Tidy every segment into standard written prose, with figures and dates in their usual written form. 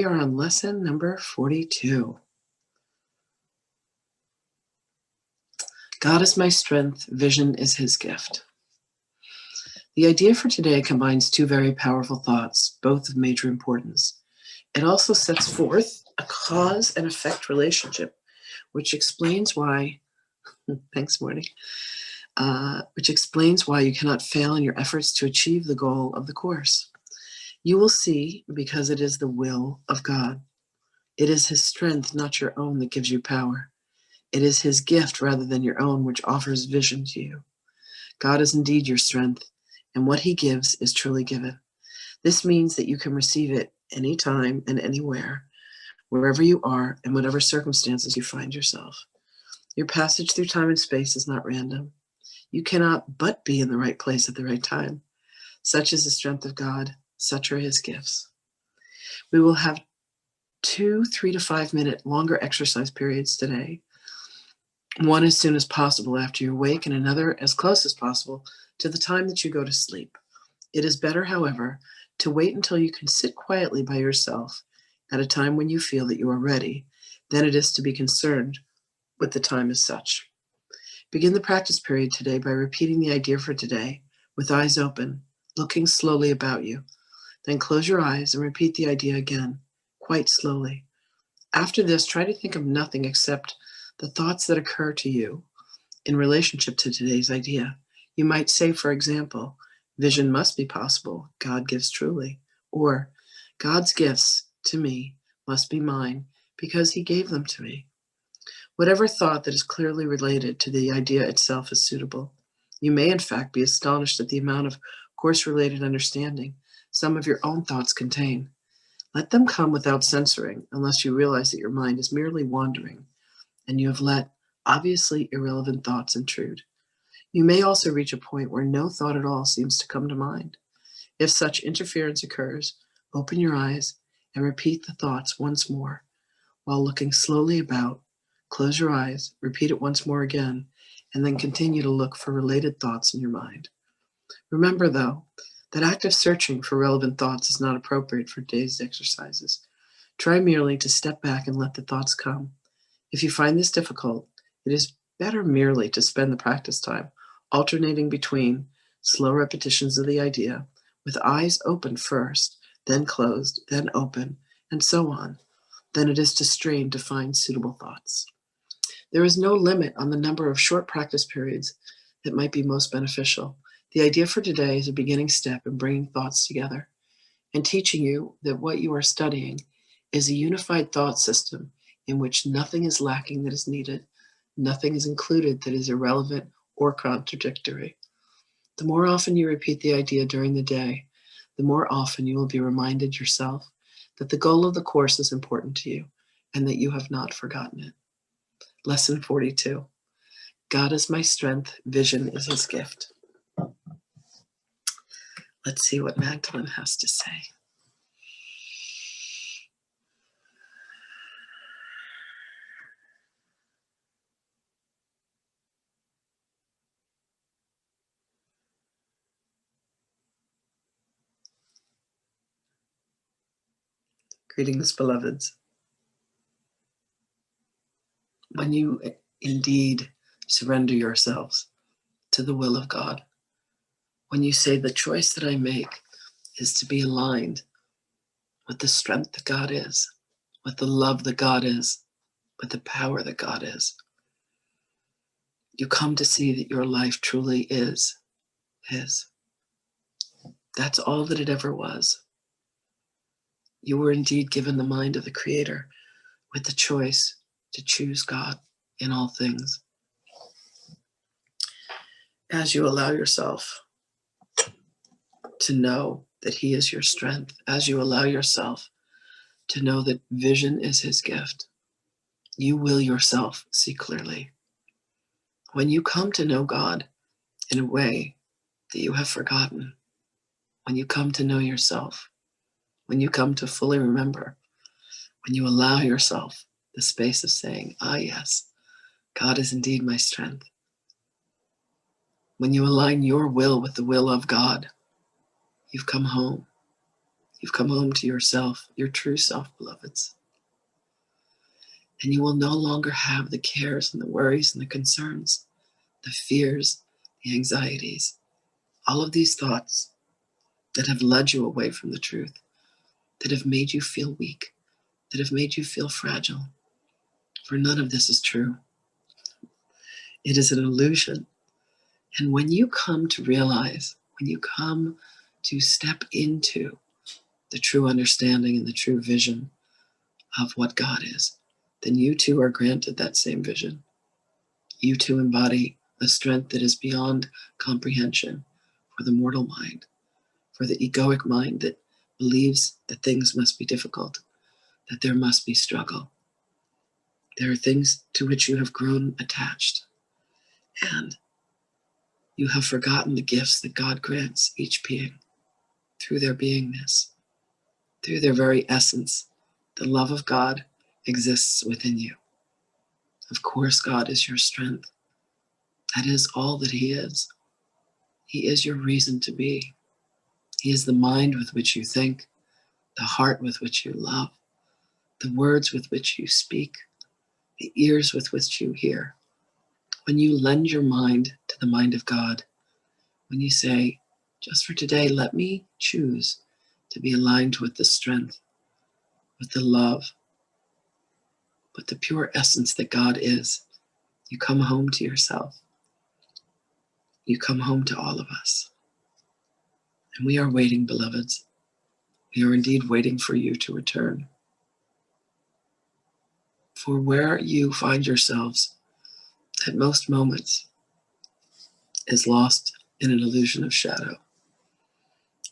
We are on lesson number 42. God is my strength, vision is his gift. The idea for today combines two very powerful thoughts, both of major importance. It also sets forth a cause and effect relationship, which explains why, thanks, Morty, which explains why you cannot fail in your efforts to achieve the goal of the course. You will see, because it is the will of God. It is his strength, not your own, that gives you power. It is his gift rather than your own, which offers vision to you. God is indeed your strength, and what he gives is truly given. This means that you can receive it anytime and anywhere, wherever you are and whatever circumstances you find yourself. Your passage through time and space is not random. You cannot but be in the right place at the right time. Such is the strength of God. Such are his gifts. We will have 2 3 to 5 minute longer exercise periods today. One as soon as possible after you wake, and another as close as possible to the time that you go to sleep. It is better, however, to wait until you can sit quietly by yourself at a time when you feel that you are ready than it is to be concerned with the time as such. Begin the practice period today by repeating the idea for today with eyes open, looking slowly about you. Then close your eyes and repeat the idea again, quite slowly. After this, try to think of nothing except the thoughts that occur to you in relationship to today's idea. You might say, for example, vision must be possible, God gives truly, or God's gifts to me must be mine because he gave them to me. Whatever thought that is clearly related to the idea itself is suitable. You may, in fact, be astonished at the amount of course-related understanding some of your own thoughts contain. Let them come without censoring, unless you realize that your mind is merely wandering and you have let obviously irrelevant thoughts intrude. You may also reach a point where no thought at all seems to come to mind. If such interference occurs, open your eyes and repeat the thoughts once more. While looking slowly about, close your eyes, repeat it once more again, and then continue to look for related thoughts in your mind. Remember, though, that active searching for relevant thoughts is not appropriate for today's exercises. Try merely to step back and let the thoughts come. If you find this difficult, it is better merely to spend the practice time alternating between slow repetitions of the idea, with eyes open first, then closed, then open, and so on, than it is to strain to find suitable thoughts. There is no limit on the number of short practice periods that might be most beneficial. The idea for today is a beginning step in bringing thoughts together and teaching you that what you are studying is a unified thought system in which nothing is lacking that is needed, nothing is included that is irrelevant or contradictory. The more often you repeat the idea during the day, the more often you will be reminded yourself that the goal of the course is important to you and that you have not forgotten it. Lesson 42. God is my strength, vision is his gift. Let's see what Magdalene has to say. Greetings, beloveds. When you indeed surrender yourselves to the will of God, when you say the choice that I make is to be aligned with the strength that God is, with the love that God is, with the power that God is, you come to see that your life truly is his. That's all that it ever was. You were indeed given the mind of the Creator with the choice to choose God in all things. As you allow yourself to know that he is your strength, as you allow yourself to know that vision is his gift, you will yourself see clearly. When you come to know God in a way that you have forgotten, when you come to know yourself, when you come to fully remember, when you allow yourself the space of saying, ah, yes, God is indeed my strength. When you align your will with the will of God, you've come home. You've come home to yourself, your true self, beloveds. And you will no longer have the cares and the worries and the concerns, the fears, the anxieties, all of these thoughts that have led you away from the truth, that have made you feel weak, that have made you feel fragile. For none of this is true. It is an illusion. And when you come to realize, when you come to step into the true understanding and the true vision of what God is, then you too are granted that same vision. You too embody a strength that is beyond comprehension for the mortal mind, for the egoic mind that believes that things must be difficult, that there must be struggle. There are things to which you have grown attached, and you have forgotten the gifts that God grants each being through their beingness, through their very essence. The love of God exists within you. Of course, God is your strength. That is all that He is. He is your reason to be. He is the mind with which you think, the heart with which you love, the words with which you speak, the ears with which you hear. When you lend your mind to the mind of God, when you say, just for today, let me choose to be aligned with the strength, with the love, with the pure essence that God is, you come home to yourself. You come home to all of us. And we are waiting, beloveds. We are indeed waiting for you to return. For where you find yourselves at most moments is lost in an illusion of shadow.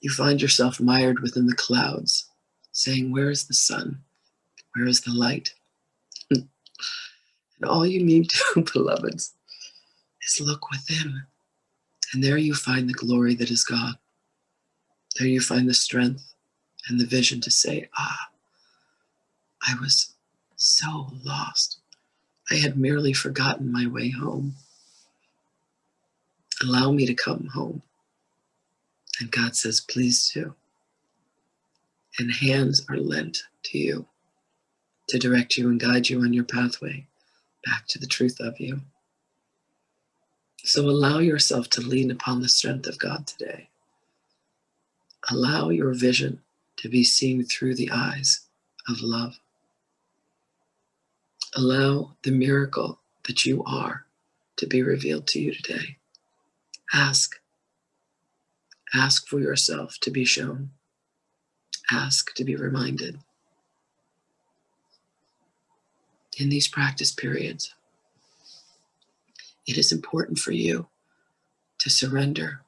You find yourself mired within the clouds, saying, where is the sun? Where is the light? And all you need to, beloveds, is look within. And there you find the glory that is God. There you find the strength and the vision to say, I was so lost. I had merely forgotten my way home. Allow me to come home. And God says, please do. And hands are lent to you to direct you and guide you on your pathway back to the truth of you. So allow yourself to lean upon the strength of God today. Allow your vision to be seen through the eyes of love. Allow the miracle that you are to be revealed to you today. Ask. Ask for yourself to be shown. Ask to be reminded. In these practice periods, it is important for you to surrender.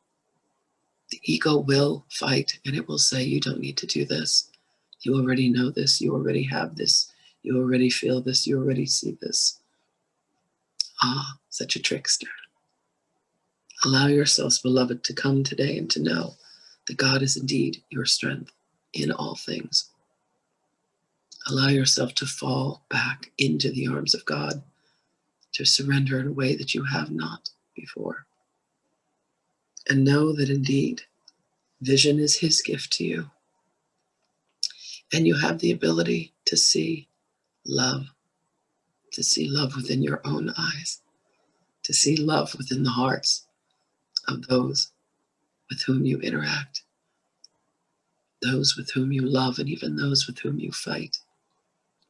The ego will fight, and it will say, you don't need to do this. You already know this. You already have this. You already feel this. You already see this. Such a trickster. Allow yourselves, beloved, to come today and to know that God is indeed your strength in all things. Allow yourself to fall back into the arms of God, to surrender in a way that you have not before. And know that indeed, vision is His gift to you. And you have the ability to see love within your own eyes, to see love within the hearts of those with whom you interact, those with whom you love, and even those with whom you fight.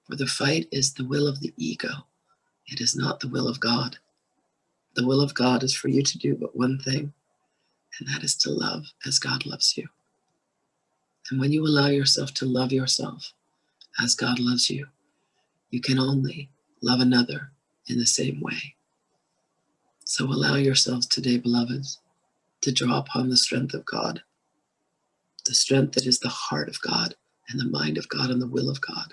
For the fight is the will of the ego. It is not the will of God. The will of God is for you to do but one thing, and that is to love as God loves you. And when you allow yourself to love yourself as God loves you, you can only love another in the same way. So allow yourselves today, beloveds, to draw upon the strength of God, the strength that is the heart of God and the mind of God and the will of God,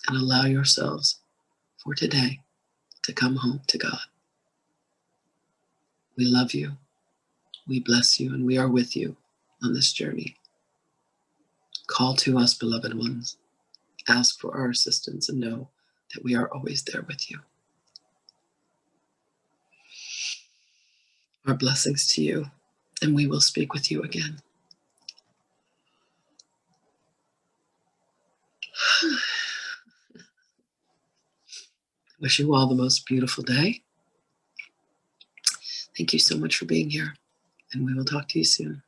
and allow yourselves for today to come home to God. We love you, we bless you, and we are with you on this journey. Call to us, beloved ones. Ask for our assistance and know that we are always there with you. Our blessings to you, and we will speak with you again. Wish you all the most beautiful day. Thank you so much for being here, and we will talk to you soon.